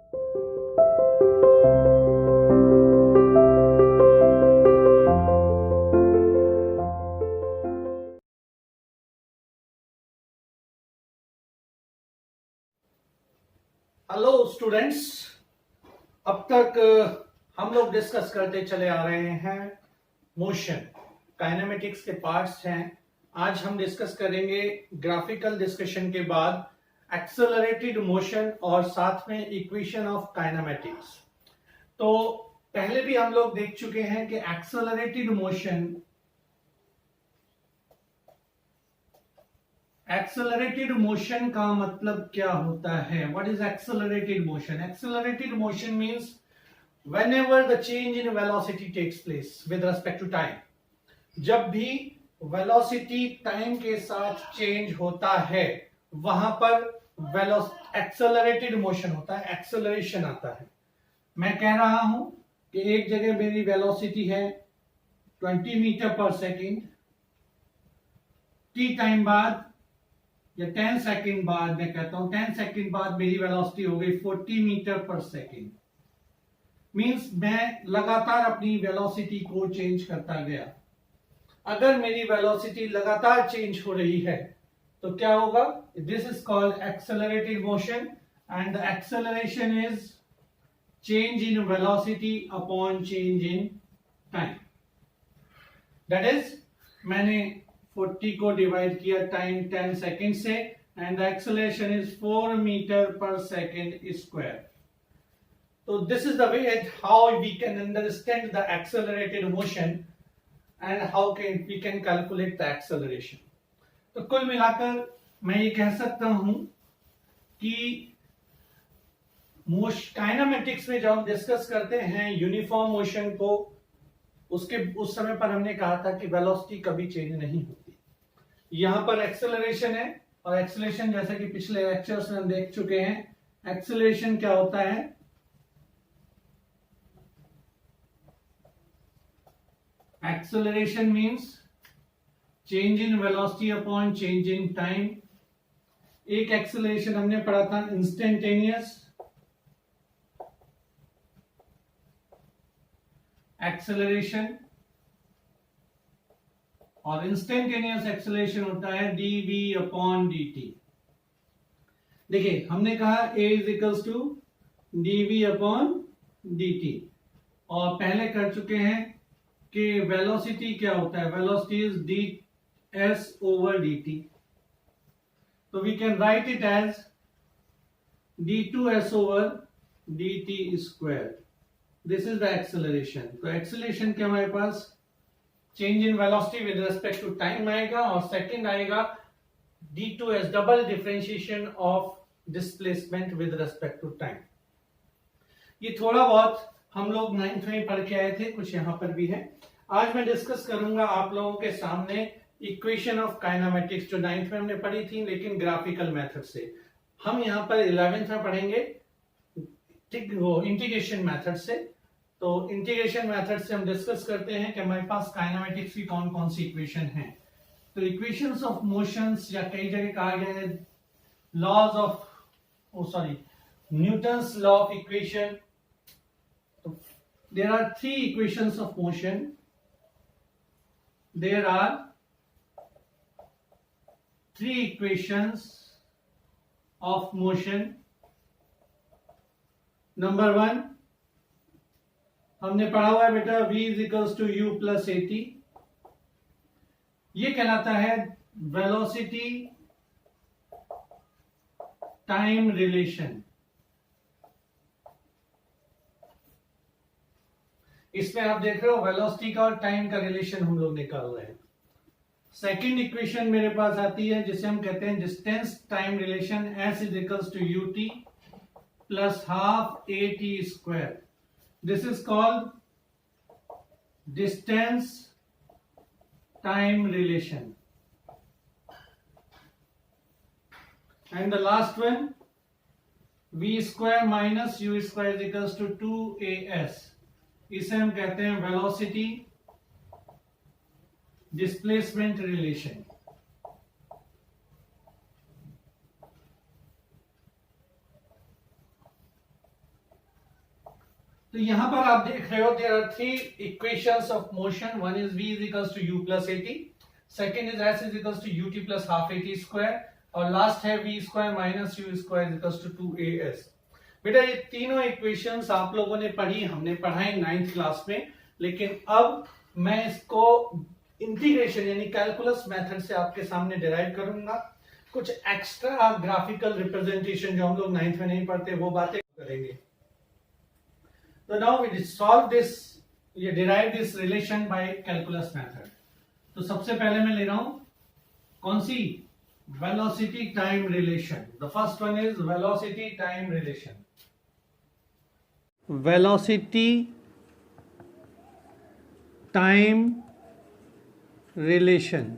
Hello students, अब तक हम लोग डिस्कस करते चले आ रहे हैं मोशन, काइनेमेटिक्स के पार्ट्स हैं। आज हम डिस्कस करेंगे ग्राफिकल डिस्कशन के बाद एक्सेलरेटेड मोशन और साथ में इक्वेशन ऑफ काइनेमेटिक्स। तो पहले भी हम लोग देख चुके हैं कि एक्सेलरेटेड मोशन का मतलब क्या होता है। What is accelerated motion? Accelerated motion means whenever the change in velocity takes place with respect to time, जब भी वेलोसिटी टाइम के साथ चेंज होता है वहां पर एक्सेलरेटेड मोशन होता है, एक्सेलरेशन आता है। मैं कह रहा हूं कि एक जगह मेरी वेलोसिटी है 20 metre per second, T time बाद या 10 सेकेंड बाद, मैं कहता हूं 10 सेकेंड बाद मेरी वेलोसिटी हो गई 40 मीटर पर सेकेंड। मींस मैं लगातार अपनी वेलोसिटी को चेंज करता गया। अगर मेरी वेलोसिटी लगातार चेंज हो रही है तो क्या होगा? This is called accelerated motion and the acceleration is change in velocity upon change in time. That is, मैंने 40 को डिवाइड किया टाइम 10 सेकेंड से and the acceleration is 4 metre per second square. So this is the way how we can understand the accelerated motion and how we can calculate the acceleration. तो कुल मिलाकर मैं ये कह सकता हूं कि काइनेमेटिक्स में जब हम डिस्कस करते हैं यूनिफॉर्म मोशन को, उस समय पर हमने कहा था कि वेलोसिटी कभी चेंज नहीं होती। यहां पर एक्सेलरेशन है, और एक्सेलरेशन जैसा कि पिछले लेक्चर्स में हम देख चुके हैं, एक्सेलरेशन क्या होता है? Acceleration means change in velocity upon change in time. एक एक्सेलरेशन हमने पढ़ा था इंस्टेंटेनियस एक्सेलरेशन, और इंस्टेंटेनियस एक्सेलरेशन होता है dv अपॉन dt। देखिए, हमने कहा a is equals to dv upon dt, और पहले कर चुके हैं कि वेलोसिटी क्या होता है? Velocity is ds over dt। तो we can write it as d2s over dt square. This is the acceleration. तो एक्सेलरेशन क्या हमारे पास? Change in velocity with respect to time आएगा, और सेकंड आएगा d2s, double differentiation of displacement with respect to time. ये थोड़ा बहुत हम लोग 9th में पढ़ के आए थे, कुछ यहां पर भी है। आज मैं डिस्कस करूंगा आप लोगों के सामने इक्वेशन ऑफ काइनेमेटिक्स, जो 9th में हमने पढ़ी थी लेकिन ग्राफिकल मेथड से। हम यहां पर 11th में पढ़ेंगे, ठीक, वो इंटीग्रेशन मेथड से। तो इंटीग्रेशन मेथड से हम डिस्कस करते हैं कि हमारे पास काइनेमेटिक्स की कौन कौन सी इक्वेशन है। तो इक्वेशंस ऑफ मोशंस, या कई जगह कहा गया है laws of, Newton's law of equation. There are three equations of motion. There are three equations of motion. Number 1, हमने पढ़ा हुआ है बेटा, v is equals to u plus at। ये कहलाता है वेलोसिटी टाइम रिलेशन। इसमें आप देख रहे हो वेलोसिटी का और टाइम का रिलेशन हम लोग निकाल रहे हैं। सेकंड इक्वेशन मेरे पास आती है जिसे हम कहते हैं distance time relation, s is equals to ut plus half at square. This is called distance time relation. And the last one, v square minus u square is equals to 2as। इसे हम कहते हैं velocity displacement relation. तो यहां पर आप देख रहे हो there are three equations of motion. One is v is equals to u plus at, second is s is equals to ut plus half at square, और लास्ट है v square minus u square is equals to 2as. बेटा ये तीनों equations आप लोगों ने पढ़ी, हमने पढ़ाई 9th क्लास में, लेकिन अब मैं इसको इंटीग्रेशन यानी कैलकुलस मेथड से आपके सामने डिराइव करूंगा. कुछ एक्स्ट्रा ग्राफिकल रिप्रेजेंटेशन जो हम लोग 9th में नहीं पढ़ते वो बातें करेंगे. तो नाउ वी सॉल्व दिस, ये derive this relation by calculus method. तो सबसे पहले मैं ले रहा हूं कौन सी, velocity time relation. The first one is velocity time relation. Velocity time relation.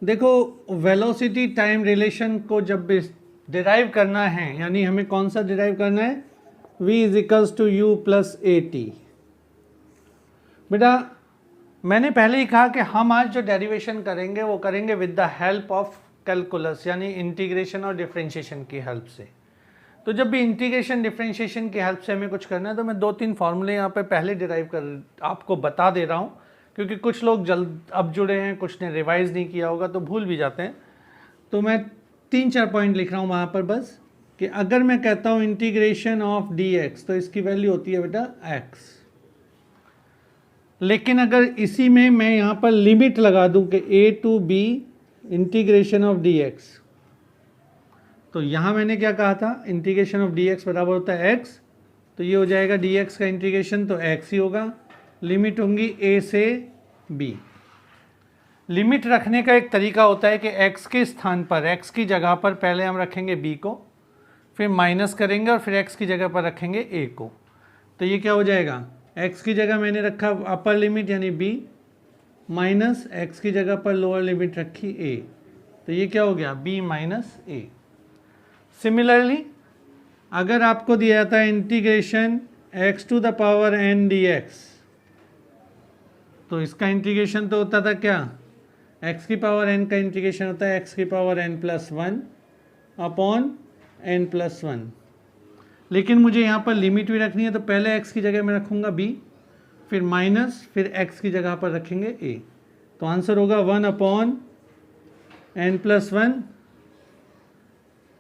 देखो वेलोसिटी टाइम रिलेशन को जब डिराइव करना है, यानी हमें कौन सा डिराइव करना है, v is equals to u plus at. बेटा मैंने पहले ही कहा कि हम आज जो डेरिवेशन करेंगे वो करेंगे with the help of calculus, यानी इंटीग्रेशन और डिफरेंशिएशन की हेल्प से. तो जब भी इंटीग्रेशन डिफरेंशिएशन की हेल्प से हमें कुछ करना है तो मैं 2-3 फॉर्मूले यहाँ पे पहले डिराइव कर आपको बता दे रहा हूँ, क्योंकि कुछ लोग जल्द अब जुड़े हैं, कुछ ने रिवाइज नहीं किया होगा तो भूल भी जाते हैं. तो मैं 3-4 पॉइंट लिख रहा हूँ वहाँ पर बस, कि अगर मैं कहता हूँ इंटीग्रेशन ऑफ dx तो इसकी वैल्यू होती है बेटा x. लेकिन अगर इसी में मैं यहाँ पर लिमिट लगा दूँ कि a to b integration of dx, तो यहाँ मैंने क्या कहा था, इंटीग्रेशन ऑफ dx बराबर होता है x, तो ये हो जाएगा dx का इंटीग्रेशन तो x ही होगा. लिमिट होंगी a से b. लिमिट रखने का एक तरीका होता है कि x के स्थान पर, x की जगह पर पहले हम रखेंगे b को, फिर माइनस करेंगे और फिर x की जगह पर रखेंगे a को. तो ये क्या हो जाएगा, x की जगह मैंने रखा अपर लिमिट यानी b, माइनस x की जगह पर लोअर लिमिट रखी a, तो ये क्या हो गया b माइनस a. सिमिलरली अगर आपको दिया जाता है integration x to the power n dx, तो इसका इंटीग्रेशन तो होता था क्या, x की पावर n का इंटीग्रेशन होता है x की power n plus 1 upon n plus 1. लेकिन मुझे यहाँ पर लिमिट भी रखनी है, तो पहले x की जगह में रखूँगा b, फिर माइनस, फिर x की जगह पर रखेंगे a. तो आंसर होगा 1 upon n plus 1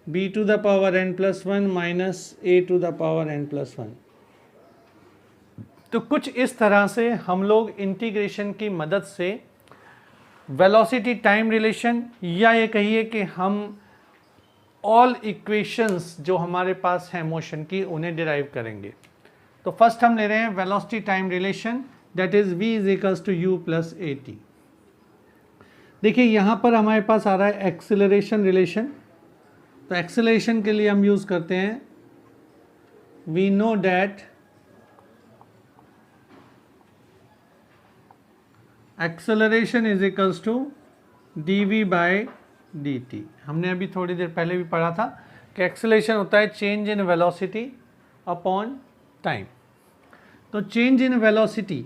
b to the power n plus 1 minus a to the power n plus 1. तो कुछ इस तरह से हम लोग इंटीग्रेशन की मदद से वेलोसिटी टाइम रिलेशन, या ये कहिए कि हम ऑल इक्वेशंस जो हमारे पास हैं मोशन की उन्हें डिराइव करेंगे. तो फर्स्ट हम ले रहे हैं velocity time relation, that is v is equals to u plus at. देखिए यहाँ पर हमारे पास आ रहा है एक्सेलरेशन रिलेशन. तो एक्सेलरेशन के लिए हम यूज़ करते हैं, we know that acceleration is equals to dv by dt. हमने अभी थोड़ी देर पहले भी पढ़ा था कि एक्सेलरेशन होता है change in velocity upon time. तो चेंज इन वेलोसिटी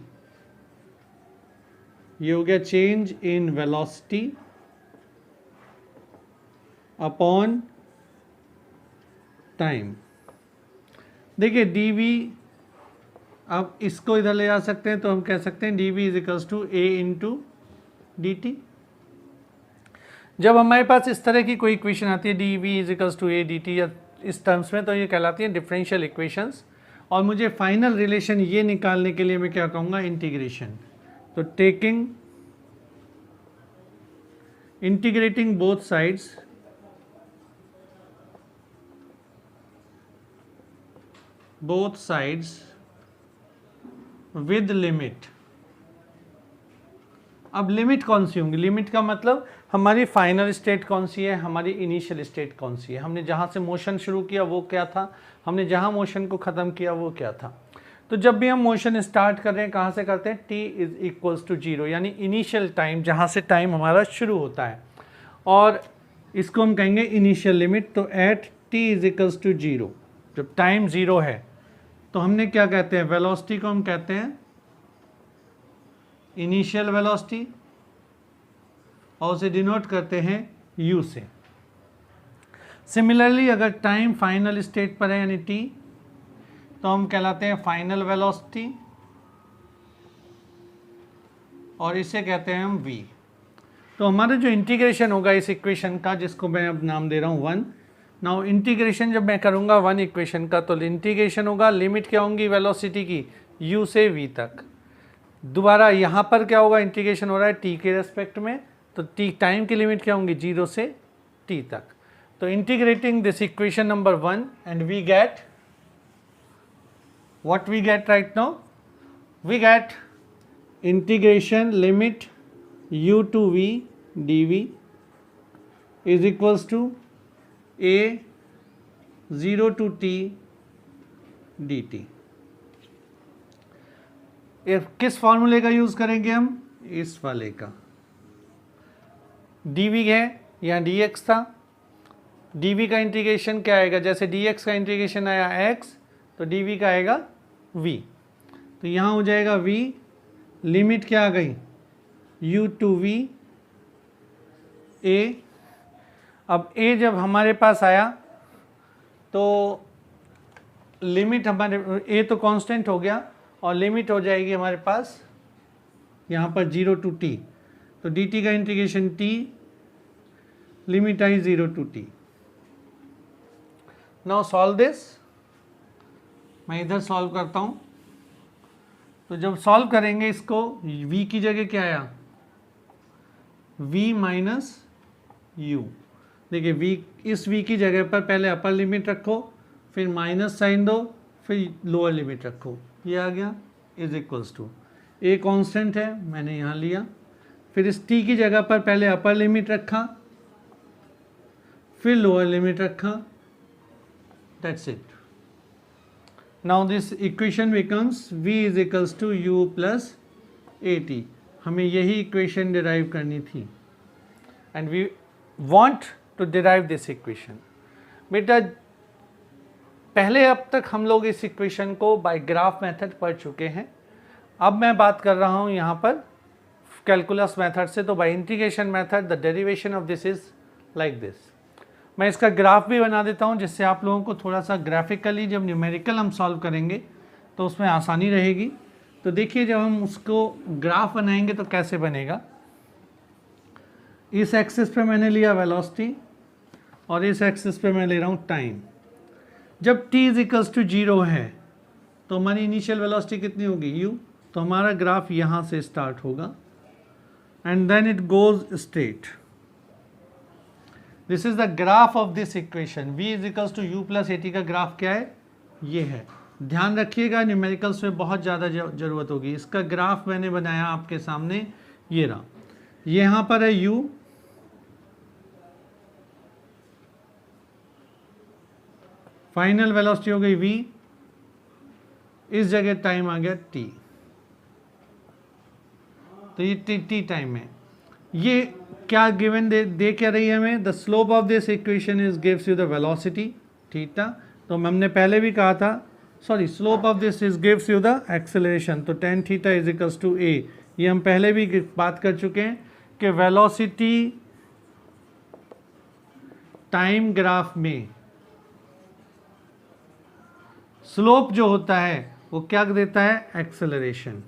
ये हो गया change in velocity upon time. देखिए dv, अब इसको इधर ले आ सकते हैं तो हम कह सकते हैं dv is equals to a into dt. जब हमारे पास इस तरह की कोई इक्वेशन आती है dv is equals to a dt या इस टर्म्स में, तो ये कहलाती है डिफरेंशियल इक्वेशंस. और मुझे फाइनल रिलेशन ये निकालने के लिए मैं क्या कहूँगा, इंटीग्रेशन. तो taking integrating both sides with limit. अब लिमिट कौन सी होंगी, लिमिट का मतलब हमारी फाइनल स्टेट कौन सी है, हमारी इनिशियल स्टेट कौन सी है, हमने जहाँ से मोशन शुरू किया वो क्या था, हमने जहाँ मोशन को ख़त्म किया वो क्या था. तो जब भी हम मोशन स्टार्ट कर रहे हैं कहाँ से करते हैं, t इज इक्वल्स टू 0, यानी इनिशियल टाइम, जहाँ से टाइम हमारा शुरू होता है, और इसको हम कहेंगे इनिशियल लिमिट. तो at t is equals to 0, जब टाइम 0 है तो हमने क्या कहते हैं, वेलोसिटी को हम कहते हैं इनिशियल वेलोसिटी, और उसे डिनोट करते हैं u से. सिमिलरली अगर टाइम फाइनल स्टेट पर है यानी t, तो हम कहलाते हैं फाइनल वेलोसिटी, और इसे कहते हैं हम v। तो हमारा जो इंटीग्रेशन होगा इस इक्वेशन का, जिसको मैं अब नाम दे रहा हूँ 1। नाउ इंटीग्रेशन जब मैं करूँगा 1 इक्वेशन का, तो इंटीग्रेशन होगा, लिमिट क्या होंगी वेलोसिटी की, u से v तक। दोबारा यहाँ पर क्या होगा, इंटीग्रेशन हो रहा है t के रेस्पेक्ट में, तो t टाइम की लिमिट क्या होंगी 0 से t तक। तो integrating this equation number 1 and we get what we get right now, we get integration limit u to v dv is equals to a 0 to t dt। किस फॉर्मूले का use करेंगे हम, इस वाले का। dv है या dx था, dv का इंटीग्रेशन क्या आएगा, जैसे dx का इंटीग्रेशन आया x, तो dv का आएगा v। तो यहाँ हो जाएगा v, लिमिट क्या आ गई u to v a। अब a जब हमारे पास आया तो लिमिट हमारे a तो कांस्टेंट हो गया, और लिमिट हो जाएगी हमारे पास यहाँ पर 0 to t, तो dt का integration t, limit I 0 to t। Now solve this, मैं इधर सॉल्व करता हूँ। तो जब सॉल्व करेंगे इसको, v की जगह क्या आया, v माइनस u। देखिए v, इस v की जगह पर पहले अपर लिमिट रखो, फिर माइनस साइन दो, फिर लोअर लिमिट रखो, ये आ गया is equals to, a constant है मैंने यहाँ लिया, फिर इस t की जगह पर पहले अपर लिमिट रखा, फिर लोअर लिमिट रखा, that's it. Now this equation becomes v is equals to u plus at। हमें यही इक्वेशन डिराइव करनी थी, and we want to derive this equation. बेटा पहले अब तक हम लोग इस इक्वेशन को बाय ग्राफ मेथड पढ़ चुके हैं, अब मैं बात कर रहा हूँ यहाँ पर कैलकुलस मेथड से। तो bye integration method the derivation of this is like this. मैं इसका ग्राफ भी बना देता हूँ, जिससे आप लोगों को थोड़ा सा ग्राफिकली जब न्यूमेरिकल हम सॉल्व करेंगे तो उसमें आसानी रहेगी। तो देखिए जब हम उसको ग्राफ बनाएंगे तो कैसे बनेगा। इस एक्सिस पे मैंने लिया वेलोसिटी, और इस एक्सिस पे मैं ले रहा हूँ टाइम। जब t इज इक्वल्स टू 0 है तो हमारी इनिशियल वेलोसिटी कितनी होगी u, तो हमारा ग्राफ यहाँ से स्टार्ट होगा and then it goes straight. This is the graph of this equation, v is equals to u plus at का ग्राफ क्या है, ये है। ध्यान रखिएगा न्यूमेरिकल्स में बहुत ज़्यादा ज़रूरत होगी। इसका ग्राफ मैंने बनाया आपके सामने, ये रहा, यहाँ पर है u, फाइनल वेलोसिटी हो गई v, इस जगह टाइम आ गया t, तो ये t टाइम है। ये क्या गिवन दे क्या रही है हमें, the slope of this equation is gives you the velocity theta. तो हमने पहले भी कहा था, sorry, slope of this is gives you the acceleration, तो tan theta is equals to a। ये हम पहले भी बात कर चुके हैं कि वेलोसिटी टाइम ग्राफ में स्लोप जो होता है वो क्या देता है, एक्सेलरेशन।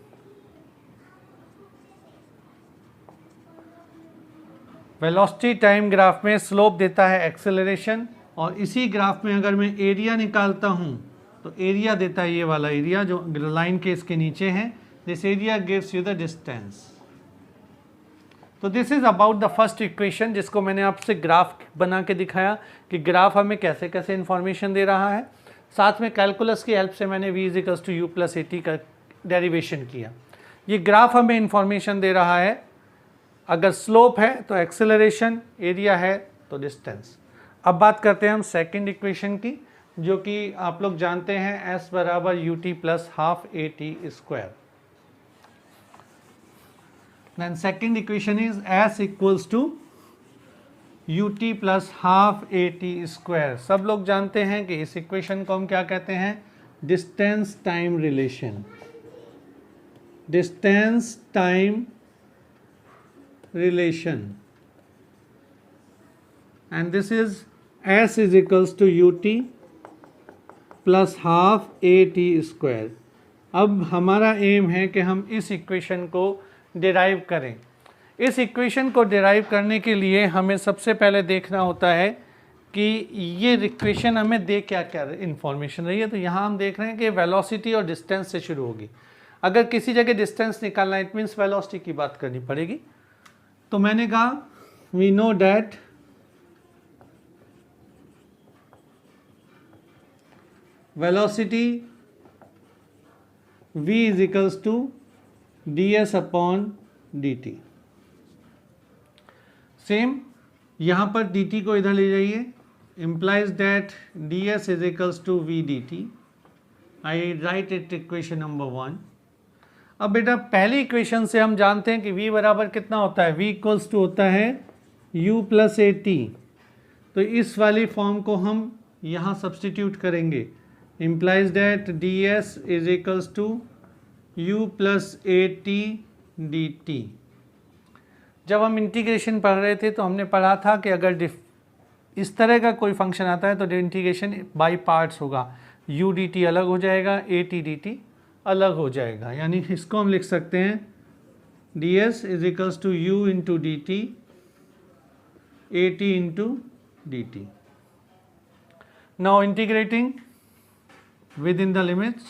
वेलोसिटी टाइम ग्राफ में स्लोप देता है एक्सेलरेशन, और इसी ग्राफ में अगर मैं एरिया निकालता हूं तो एरिया देता है ये वाला एरिया जो लाइन के इसके नीचे है। This area gives you the distance. तो this is about the first equation, जिसको मैंने आपसे ग्राफ बना के दिखाया कि ग्राफ हमें कैसे कैसे इंफॉर्मेशन दे रहा है। साथ में कैलकुलस की हेल्प से मैंने v is equals to u plus at का डेरिवेशन किया। ये ग्राफ हमें इंफॉर्मेशन दे रहा है, अगर स्लोप है तो एक्सेलरेशन, एरिया है तो डिस्टेंस। अब बात करते हैं हम सेकंड इक्वेशन की, जो कि आप लोग जानते हैं s बराबर ut plus half at square. Then second equation is s equals to ut plus half at square. सब लोग जानते हैं कि इस इक्वेशन को हम क्या कहते हैं, distance time relation. Distance time relation, and this is s is equals to ut plus half a t square. अब हमारा एम है कि हम इस इक्वेशन को डिराइव करें। इस इक्वेशन को डिराइव करने के लिए हमें सबसे पहले देखना होता है कि ये इक्वेशन हमें दे क्या क्या इन्फॉर्मेशन रही है। तो यहाँ हम देख रहे हैं कि वेलोसिटी और डिस्टेंस से शुरू होगी। अगर किसी जगह डिस्टेंस निकालना है, इट मीन्स वेलोसिटी की बात करनी पड़ेगी। तो मैंने कहा we know that velocity v is equals to ds upon dt। Same यहाँ पर dt को इधर ले जाइए, implies that ds is equals to v dt। I write it equation number 1। अब बेटा पहली इक्वेशन से हम जानते हैं कि v बराबर कितना होता है, v इक्वल्स टू होता है u प्लस ए टी। तो इस वाली फॉर्म को हम यहाँ सब्सटीट्यूट करेंगे, implies that ds is equals to u plus at dt। जब हम इंटीग्रेशन पढ़ रहे थे तो हमने पढ़ा था कि अगर इस तरह का कोई फंक्शन आता है तो इंटीग्रेशन बाय पार्ट्स होगा, u dt अलग हो जाएगा, at dt अलग हो जाएगा। यानी इसको हम लिख सकते हैं ds is equals to u into dt at into dt। now integrating within the limits,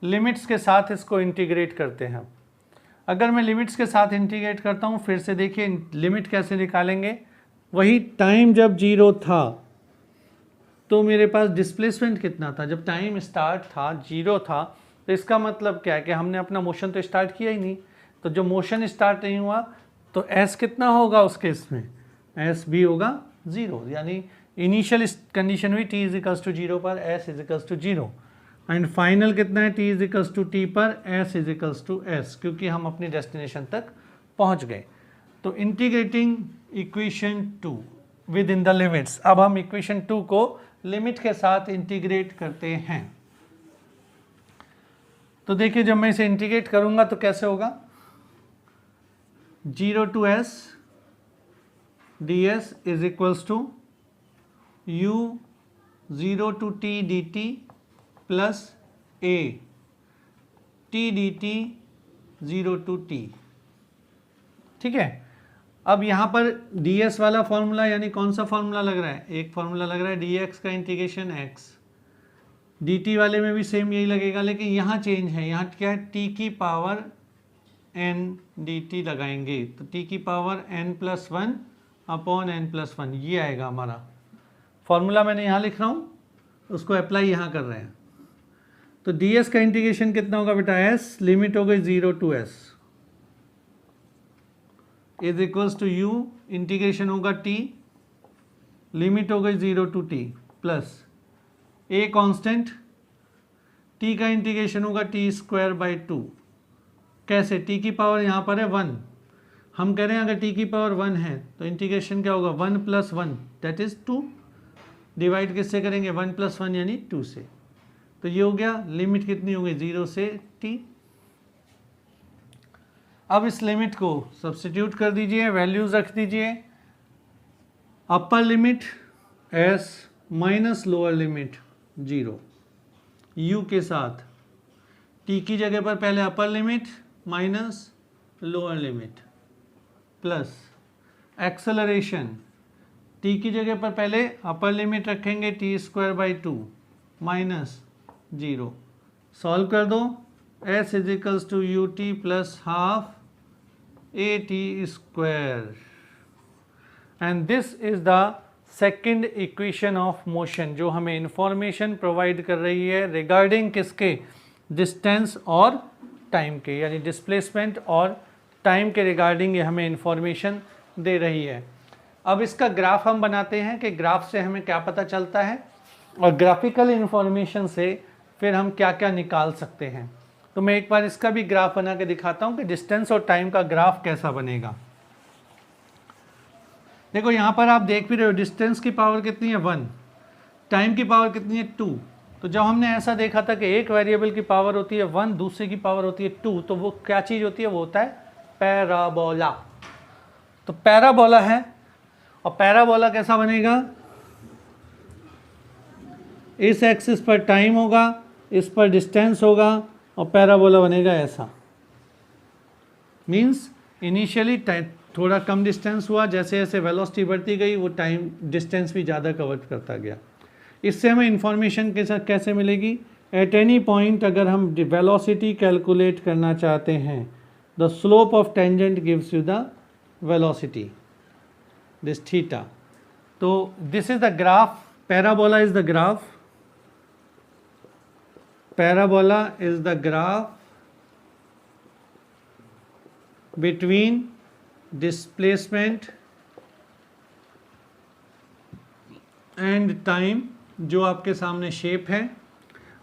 limits के साथ इसको इंटीग्रेट करते हैं। अगर मैं लिमिट्स के साथ इंटीग्रेट करता हूँ, फिर से देखिए लिमिट कैसे निकालेंगे। वही टाइम जब 0 था तो मेरे पास डिस्प्लेसमेंट कितना था, जब टाइम स्टार्ट था 0 था, तो इसका मतलब क्या है कि हमने अपना मोशन तो स्टार्ट किया ही नहीं। तो जो मोशन स्टार्ट नहीं हुआ तो s कितना होगा उस केस में, s भी होगा 0। यानी इनिशियल कंडीशन हुई t इज इक्वल्स टू 0 पर s is equals to 0, and final कितना है, t is equals to t पर s is equals to s, क्योंकि हम अपनी डेस्टिनेशन तक पहुंच गए। तो integrating equation 2 within the limits. अब हम इक्वेशन 2 को लिमिट के साथ इंटीग्रेट करते हैं। तो देखिए जब मैं इसे इंटीग्रेट करूंगा तो कैसे होगा, 0 to s ds is equals to u 0 to t dt plus a t dt 0 to t। ठीक है। अब यहाँ पर ds वाला फॉर्मूला यानी कौन सा फॉर्मूला लग रहा है, एक फॉर्मूला लग रहा है dx का इंटीग्रेशन x। dt वाले में भी सेम यही लगेगा, लेकिन यहाँ चेंज है, यहाँ क्या है, t की पावर n dt लगाएंगे। तो t की power n plus 1 upon n plus 1 ये आएगा हमारा फॉर्मूला। मैंने यहाँ लिख रहा हूँ, उसको अप्लाई यहाँ कर रहे हैं। तो ds का इंटीग्रेशन कितना होगा बेटा, s लिमिट हो गई 0 to s is equals to u, integration होगा t, लिमिट हो गई 0 to t plus a constant, t का इंटीग्रेशन होगा t स्क्वायर बाई 2। कैसे, t की पावर यहाँ पर है 1, हम कह रहे हैं अगर t की पावर 1 है तो इंटीग्रेशन क्या होगा, 1 प्लस 1 दैट इज 2, डिवाइड किससे करेंगे, 1 प्लस 1 यानी 2 से। तो ये हो गया, लिमिट कितनी हो गई 0 से t। अब इस लिमिट को सब्स्टिट्यूट कर दीजिए, वैल्यूज रख दीजिए। Upper limit s minus lower limit 0 u के साथ, t की जगह पर पहले upper limit minus lower limit plus acceleration, t की जगह पर पहले अपर लिमिट रखेंगे t square by 2 minus 0। Solve कर दो, s is equals to u t plus half a t square, and this is the second equation of motion जो हमें information provide कर रही है रिगार्डिंग किसके, डिस्टेंस और टाइम के, यानी डिस्प्लेसमेंट और टाइम के रिगार्डिंग ये हमें इंफॉर्मेशन दे रही है। अब इसका ग्राफ हम बनाते हैं कि ग्राफ से हमें क्या पता चलता है और ग्राफिकल इंफॉर्मेशन से फिर हम क्या क्या निकाल सकते हैं। तो मैं एक बार इसका भी ग्राफ बना के दिखाता हूँ कि डिस्टेंस और टाइम का ग्राफ कैसा बनेगा। देखो यहाँ पर आप देख भी रहे हो, डिस्टेंस की पावर कितनी है 1, टाइम की पावर कितनी है 2। तो जब हमने ऐसा देखा था कि एक वेरिएबल की पावर होती है 1, दूसरे की पावर होती है 2, तो वो क्या चीज़ होती है, वो होता है पैराबोला। तो पैराबोला है, और पैराबोला कैसा बनेगा, इस एक्सिस पर टाइम होगा, इस पर डिस्टेंस होगा, और पैराबोला बनेगा ऐसा। मींस इनिशियली थोड़ा कम डिस्टेंस हुआ, जैसे जैसे वेलोसिटी बढ़ती गई वो टाइम डिस्टेंस भी ज़्यादा कवर करता गया। इससे हमें इंफॉर्मेशन के साथ कैसे मिलेगी, एट एनी पॉइंट अगर हम वेलोसिटी कैलकुलेट करना चाहते हैं, the slope of tangent gives you the velocity, this theta. तो this is the graph, parabola is the graph, parabola is the graph between displacement and time, जो आपके सामने shape है,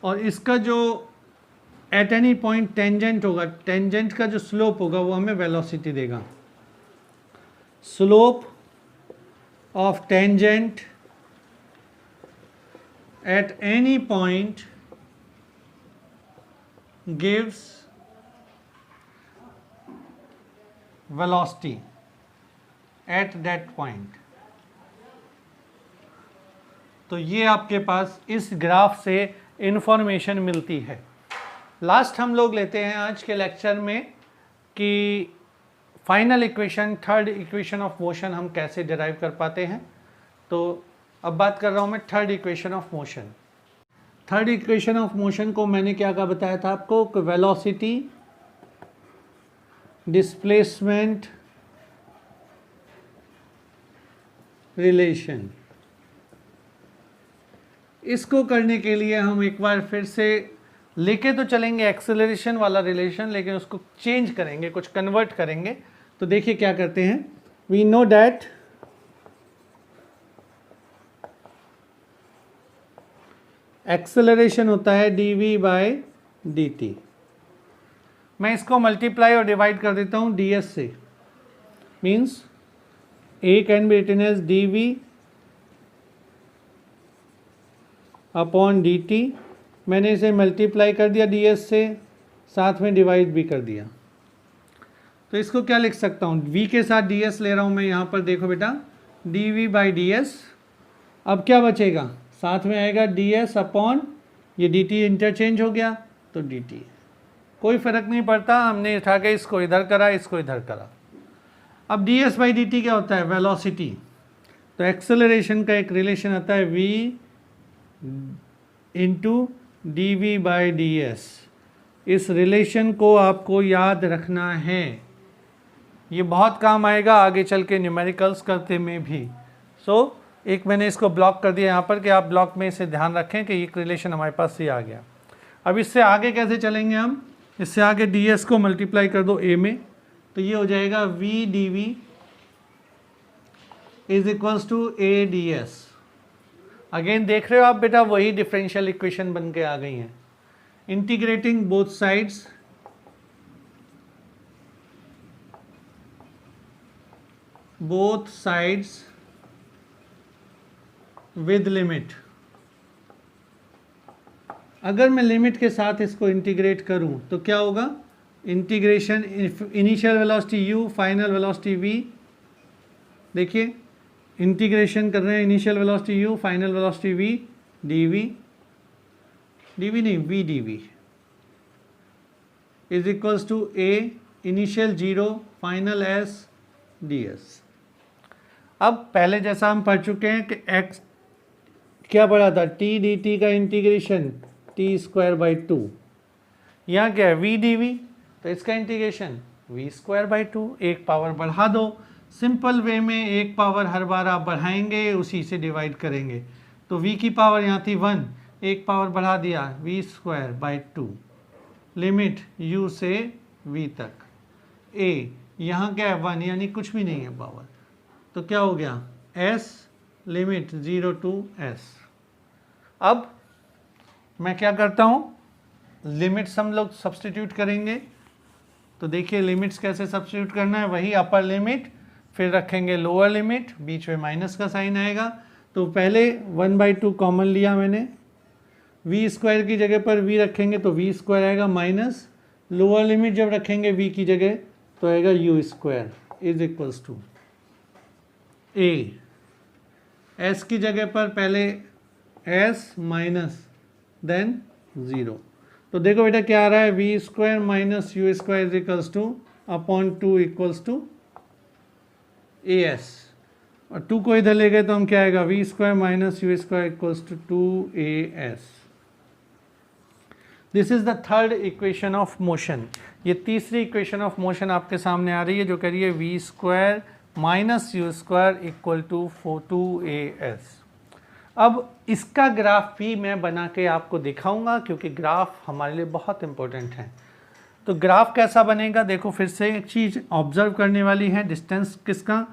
और इसका जो एट एनी पॉइंट टेंजेंट होगा, tangent का जो स्लोप होगा वो हमें वेलोसिटी देगा। Slope of tangent at any point gives velocity at that point। तो ये आपके पास इस ग्राफ से इंफॉर्मेशन मिलती है। लास्ट हम लोग लेते हैं आज के लेक्चर में कि final equation, third equation of motion हम कैसे डिराइव कर पाते हैं। तो अब बात कर रहा हूँ मैं third equation of motion. Third equation of motion को मैंने क्या क्या बताया था आपको, वेलोसिटी, डिस्प्लेसमेंट रिलेशन। इसको करने के लिए हम एक बार फिर से लेके तो चलेंगे एक्सेलरेशन वाला रिलेशन, लेकिन उसको चेंज करेंगे, कुछ कन्वर्ट करेंगे। तो देखिए क्या करते हैं, वी नो दैट एक्सेलरेशन होता है dv/dt। मैं इसको मल्टीप्लाई और डिवाइड कर देता हूँ ds से, means a can be written as dv/dt। मैंने इसे मल्टीप्लाई कर दिया ds से, साथ में डिवाइड भी कर दिया। तो इसको क्या लिख सकता हूँ, v के साथ ds ले रहा हूँ मैं यहाँ पर, देखो बेटा dv/ds। अब क्या बचेगा, साथ में आएगा ds अपॉन ये dt, इंटरचेंज हो गया तो dt, कोई फर्क नहीं पड़ता, हमने उठा के इसको इधर करा, इसको इधर करा। अब ds/dt क्या होता है, वेलोसिटी। तो एक्सेलरेशन का एक रिलेशन आता है v इंटू dv/ds। इस रिलेशन को आपको याद रखना है, ये बहुत काम आएगा आगे चल के न्यूमेरिकल्स करते में भी। सो एक मैंने इसको ब्लॉक कर दिया यहाँ पर कि आप ब्लॉक में इसे ध्यान रखें कि एक रिलेशन हमारे पास से आ गया। अब इससे आगे कैसे चलेंगे हम, इससे आगे ds को मल्टीप्लाई कर दो a में, तो ये हो जाएगा v dv is equals to a ds। Again देख रहे हो आप बेटा, वही डिफरेंशियल इक्वेशन बन के आ गई हैं। Integrating both sides, with limit. अगर मैं लिमिट के साथ इसको इंटीग्रेट करूं तो क्या होगा, integration initial velocity u, final velocity v। देखिए इंटीग्रेशन कर रहे हैं, initial velocity u, final velocity v, dv नहीं v dv is equals to a initial 0, final s ds। अब पहले जैसा हम पढ़ चुके हैं कि x क्या पढ़ा था, t dt का इंटीग्रेशन t²/2। यहाँ क्या है v dv, तो इसका इंटीग्रेशन v²/2। एक पावर बढ़ा दो, सिंपल वे में एक पावर हर बार आप बढ़ाएंगे, उसी से डिवाइड करेंगे। तो v की पावर यहाँ थी 1, एक पावर बढ़ा दिया v²/2, लिमिट u से v तक। a यहाँ क्या है 1, यानी कुछ भी नहीं है पावर, तो क्या हो गया s लिमिट 0 to s। अब मैं क्या करता हूँ, लिमिट्स हम लोग सब्सटीट्यूट करेंगे। तो देखिए लिमिट्स कैसे सब्सटीट्यूट करना है, वही अपर लिमिट, फिर रखेंगे लोअर लिमिट, बीच में माइनस का साइन आएगा। तो पहले 1/2 कॉमन लिया मैंने, v² की जगह पर v रखेंगे तो v² आएगा, माइनस लोअर लिमिट जब रखेंगे v की जगह तो आएगा u square is equals to a, s की जगह पर पहले एस माइनस देन 0। तो देखो बेटा क्या आ रहा है, v square minus u square is equals to upon 2 equals to a s, और 2 को इधर ले गए तो हम क्या आएगा, v square minus u square equals to 2as। This is the third equation of motion. ये तीसरी इक्वेशन ऑफ मोशन आपके सामने आ रही है जो कह रही है v square minus u square equal to 2as। अब इसका ग्राफ भी मैं बना के आपको दिखाऊंगा क्योंकि ग्राफ हमारे लिए बहुत इंपॉर्टेंट है। तो ग्राफ कैसा बनेगा, देखो फिर से एक चीज ऑब्जर्व करने वाली है, डिस्टेंस किसका,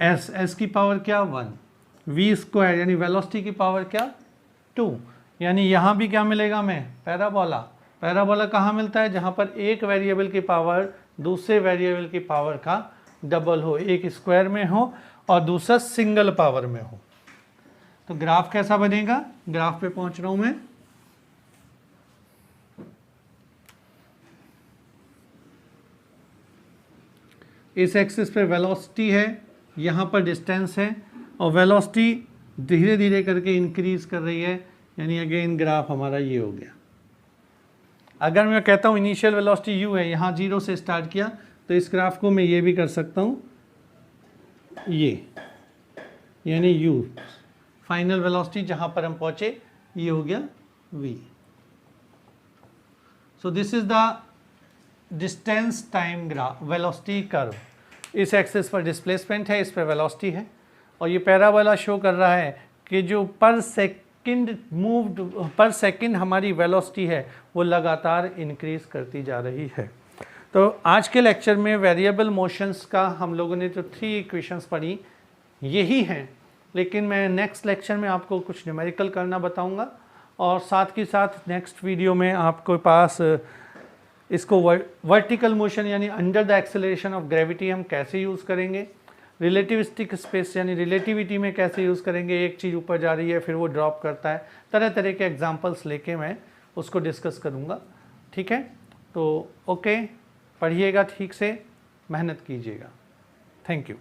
एस की पावर क्या 1, वी स्क्वायर यानी वेलोसिटी की पावर क्या 2, यानी यहाँ भी क्या मिलेगा हमें, पैराबोला। पैराबोला कहाँ मिलता है, जहाँ पर एक वेरिएबल की पावर दूसरे वेरिएबल की पावर का डबल हो, एक स्क्वायर में हो और दूसरा सिंगल पावर में हो। तो ग्राफ कैसा बनेगा, ग्राफ पे पहुंच रहा हूं मैं। इस एक्सिस पे वेलोसिटी है, यहाँ पर डिस्टेंस है और वेलोसिटी धीरे धीरे करके इंक्रीज कर रही है, यानी अगेन ग्राफ हमारा ये हो गया। अगर मैं कहता हूँ इनिशियल वेलोसिटी u है, यहाँ 0 से स्टार्ट किया, तो इस ग्राफ को मैं ये भी कर सकता हूँ ये, यानी u फाइनल वेलोसिटी जहाँ पर हम पहुँचे ये हो गया v। So this is the distance time graph velocity curve. इस एक्सिस पर डिस्प्लेसमेंट है, इस पर वेलोसिटी है, और ये पैराबोला शो कर रहा है कि जो पर सेकंड हमारी वेलोसिटी है वो लगातार इंक्रीज करती जा रही है। तो आज के लेक्चर में वेरिएबल मोशंस का हम लोगों ने जो 3 इक्वेशंस पढ़ी यही हैं, लेकिन मैं नेक्स्ट लेक्चर में आपको कुछ न्यूमेरिकल करना बताऊंगा, और साथ के साथ नेक्स्ट वीडियो में आपको पास इसको वर्टिकल मोशन यानी under the acceleration of gravity हम कैसे यूज़ करेंगे, रिलेटिविस्टिक स्पेस यानी रिलेटिविटी में कैसे यूज़ करेंगे, एक चीज़ ऊपर जा रही है फिर वो ड्रॉप करता है, तरह तरह के एग्जांपल्स लेके मैं उसको डिस्कस करूँगा। ठीक है, तो ओके, पढ़िएगा ठीक से, मेहनत कीजिएगा। Thank you.